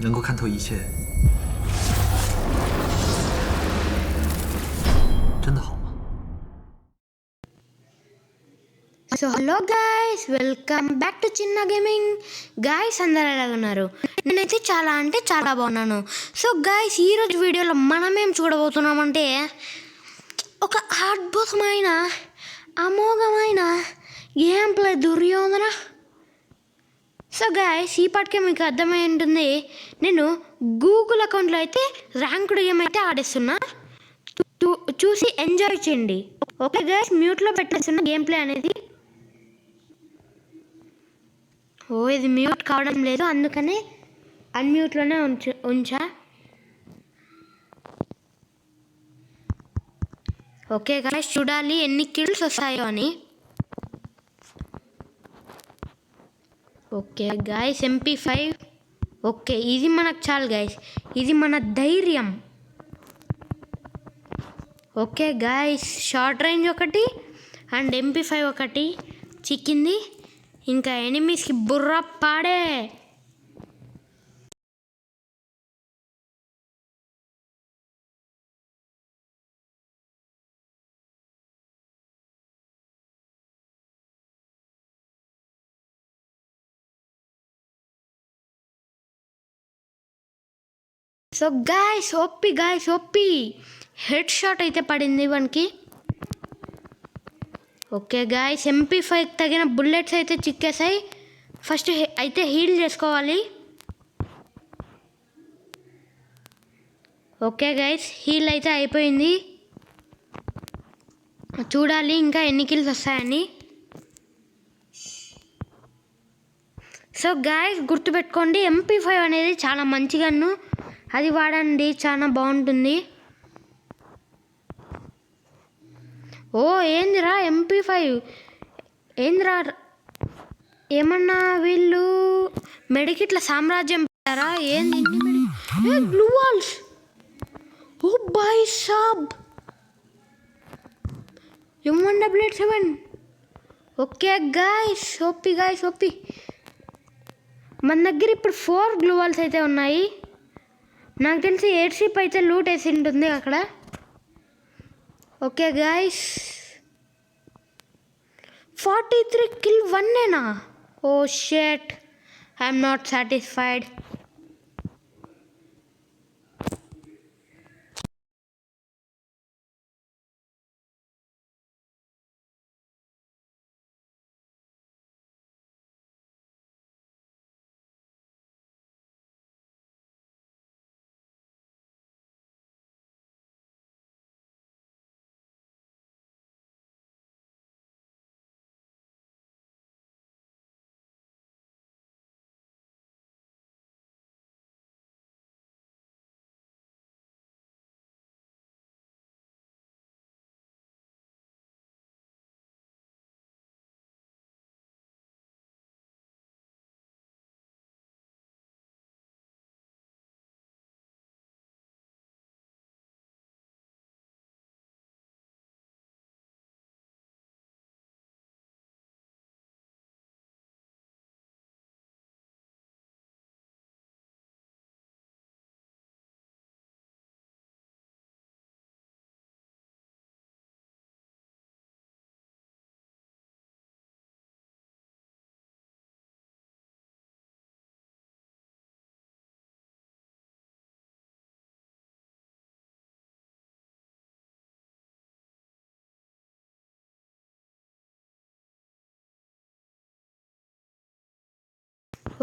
能够看透一切，真的好吗？ so hello guys, welcome back to Chinna gaming. Guys అందరు ఎలా ఉన్నారు? నేనైతే చాలా అంటే చాలా బాగున్నాను. సో గైస్, ఈరోజు వీడియోలో మనమేం చూడబోతున్నామంటే ఒక అద్భుతమైన అమోఘమైన game play Duryodhana. So guys, ఈ పాటికే మీకు అర్థమై ఉంటుంది, నేను గూగుల్ అకౌంట్లో అయితే ర్యాంక్డ్ గేమ్ అయితే ఆడిస్తున్నా. చూసి ఎంజాయ్ చేయండి. ఓకే గైస్, మ్యూట్లో పెట్టేస్తున్న గేమ్ ప్లే అనేది. ఇది మ్యూట్ కావడం లేదు, అందుకని అన్మ్యూట్లోనే ఉంచా. ఓకే గైస్, చూడాలి ఎన్ని కిల్స్ వస్తాయో అని. Okay guys, MP5. ఓకే, ఇది మనకు చాలు గైస్, ఇది మన ధైర్యం. ఓకే గైస్, షార్ట్ రేంజ్ ఒకటి అండ్ MP5 ఒకటి చిక్కింది. ఇంకా ఎనిమీస్కి బుర్ర పాడే. So guys, OP head shot అయితే పడింది వానికి. ఓకే గైస్, MP5 తగిన బుల్లెట్స్ అయితే చిక్కేసాయి. ఫస్ట్ అయితే హీల్ చేసుకోవాలి. ఓకే గైస్, హీల్ అయితే అయిపోయింది. చూడాలి ఇంకా ఎన్ని కిల్స్ వస్తాయని. సో గైస్, గుర్తుపెట్టుకోండి, MP5 అనేది చాలా మంచి గన్ను, అది వాడండి, చాలా బాగుంటుంది. ఏందిరా MP5, ఏందిరా, ఏమన్నా వీళ్ళు మెడికిట్ల సామ్రాజ్యం పెట్టారా ఏంది? గ్లూ వాల్స్, ఓ బాయ్ సాబ్, M188. Okay guys, OP. మన దగ్గర ఇప్పుడు 4 గ్లూ వాల్స్ అయితే ఉన్నాయి. నాకు తెలిసి 8 షిప్ అయితే లూట్ వేసి ఉంటుంది అక్కడ. ఓకే గైస్, 43 కిల్ 1నేనా? Oh shit, I'm not satisfied.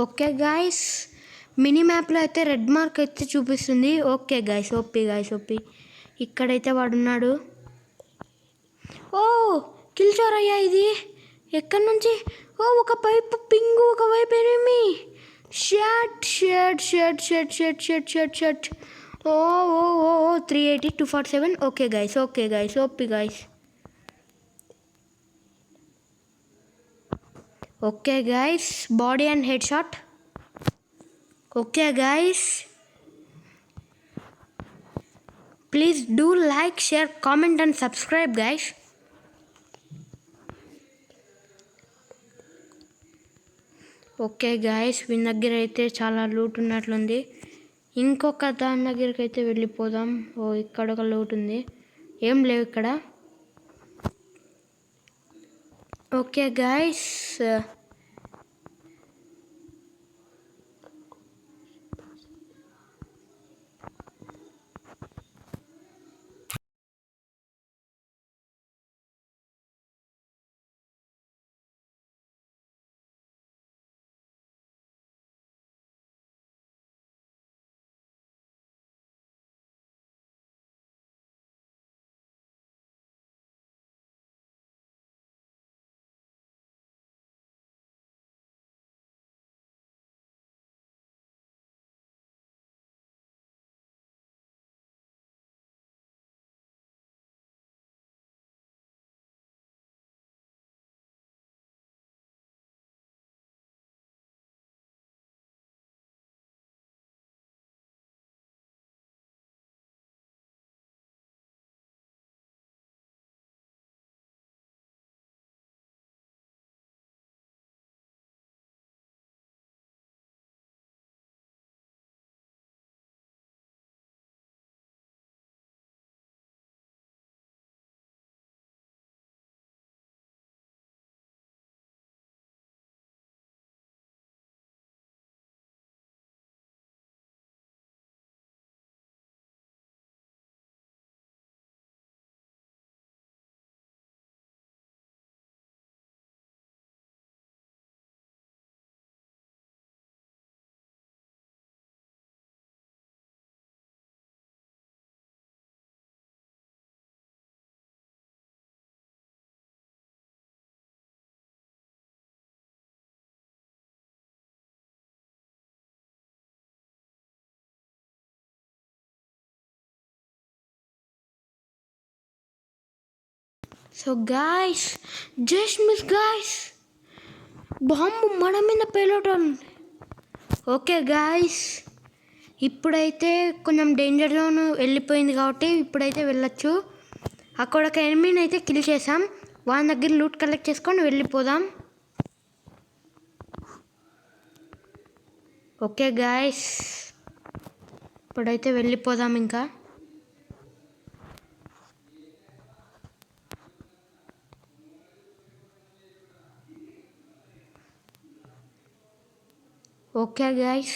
Okay guys, mini మ్యాప్లో అయితే రెడ్ మార్క్ అయితే చూపిస్తుంది. Okay guys, OP. ఇక్కడైతే వాడున్నాడు. కిల్ చోరయ్యా ఇది. ఎక్కడి నుంచి? ఒక పైపు పింగు, ఒకవైపు enemy. Shut 380 247. Okay guys, OP guys. Okay guys, body and head shot. Okay guys, please do like, share, comment and subscribe guys. Okay guys, వీని దగ్గర అయితే చాలా లూట్ ఉన్నట్లుంది. ఇంకొక దాని దగ్గరికి అయితే వెళ్ళిపోదాం. ఇక్కడ ఒక లోటు ఉంది, ఏం లేవు ఇక్కడ. Okay guys, so guys, just miss guys, bomb మన మీద పేలటం. ఓకే గాయస్, ఇప్పుడైతే కొంచెం డేంజర్ జోన్ వెళ్ళిపోయింది కాబట్టి ఇప్పుడైతే వెళ్ళొచ్చు. అక్కడ ఒక ఎనిమిని అయితే కిల్ చేసాం, వాళ్ళ దగ్గర లూట్ కలెక్ట్ చేసుకొని వెళ్ళిపోదాం. ఓకే గాయస్, ఇప్పుడైతే వెళ్ళిపోదాం ఇంకా. ఓకే గైస్,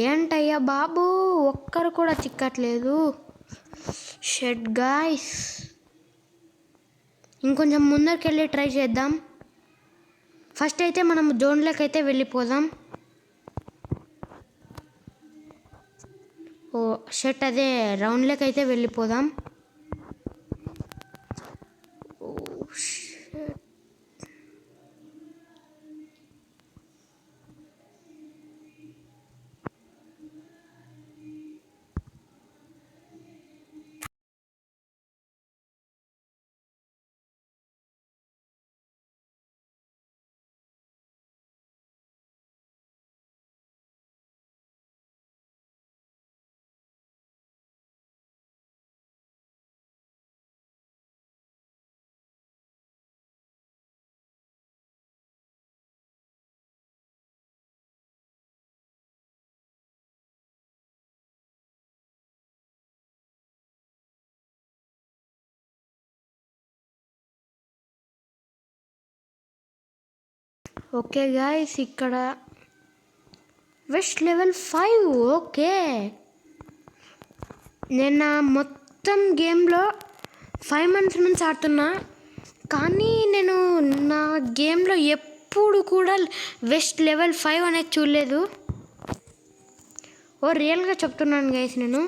ఏంటయ్యా బాబు, ఒక్కరు కూడా చిక్కట్లేదు. షెట్ గాయ్స్, ఇంకొంచెం ముందరికి వెళ్ళి ట్రై చేద్దాం. ఫస్ట్ అయితే మనం జోన్లోకి అయితే వెళ్ళిపోదాం. ఓ షెట్, అదే రౌండ్లోకి అయితే వెళ్ళిపోదాం. ఓకే గాయస్, ఇక్కడ వెస్ట్ లెవెల్ 5. ఓకే, నేను నా మొత్తం గేమ్లో 5 మంత్స్ నుంచి ఆడుతున్నా, కానీ నేను నా గేమ్లో ఎప్పుడు కూడా వెస్ట్ లెవెల్ 5 అనేది చూడలేదు. రియల్గా చెప్తున్నాను గైస్ నేను.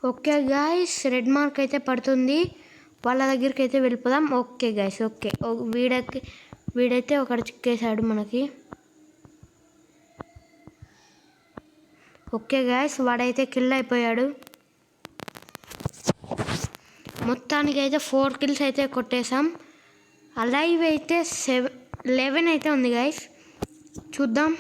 ఓకే గాయస్, రెడ్ మార్క్ అయితే పడుతుంది, వాళ్ళ దగ్గరికి అయితే వెళ్ళిపోదాం. ఓకే గాయస్, ఓకే, వీడైతే ఒకటి చిక్కేశాడు మనకి. ఓకే గాయస్, వాడైతే కిల్ అయిపోయాడు. మొత్తానికి అయితే 4 కిల్స్ అయితే కొట్టేశాం. అలైవ్ అయితే 11 అయితే ఉంది గాయస్, చూద్దాం.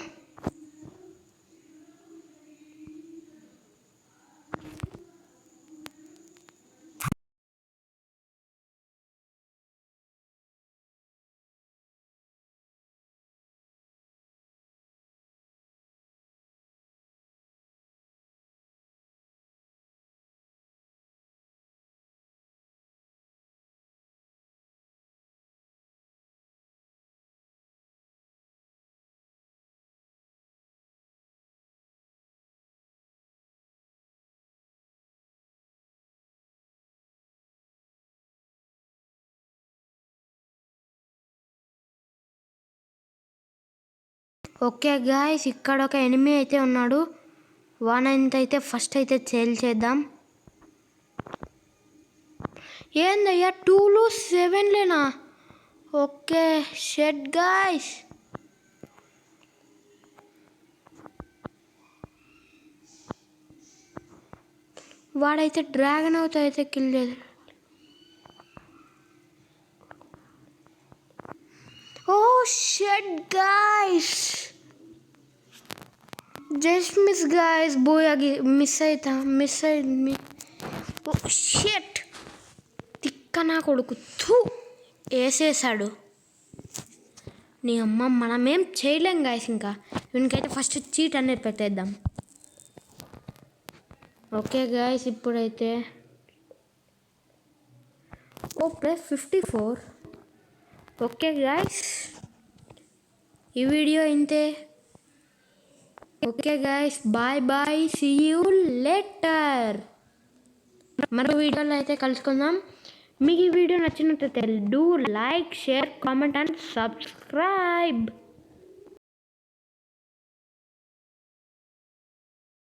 ఓకే గాయస్, ఇక్కడ ఒక ఎనిమీ అయితే ఉన్నాడు, వానంతైతే ఫస్ట్ అయితే సేల్ చేద్దాం. ఏందయ్యా 2లో 7లేనా? Okay shit guys. వాడైతే డ్రాగన్ అవుతా అయితే కిల్ చేశాడు. Oh shit guys, just miss guys, బోయాగి మిస్ అయింది. ఓ షెట్, తిక్క నా కొడుకు వేసేసాడు. నీ అమ్మ, మనమేం చేయలేం గాయస్. ఇంకా వీనికైతే ఫస్ట్ చీట్ అనేది పెట్టేద్దాం. ఓకే గాయస్, ఇప్పుడైతే ప్లస్ 54. ఓకే గాయస్, ఈ వీడియో ఇంతే. Okay guys, bye, see you later. మరో వీడియోలో అయితే కలుసుకుందాం. మీకు ఈ వీడియో నచ్చినట్లయితే do like, share, comment and subscribe.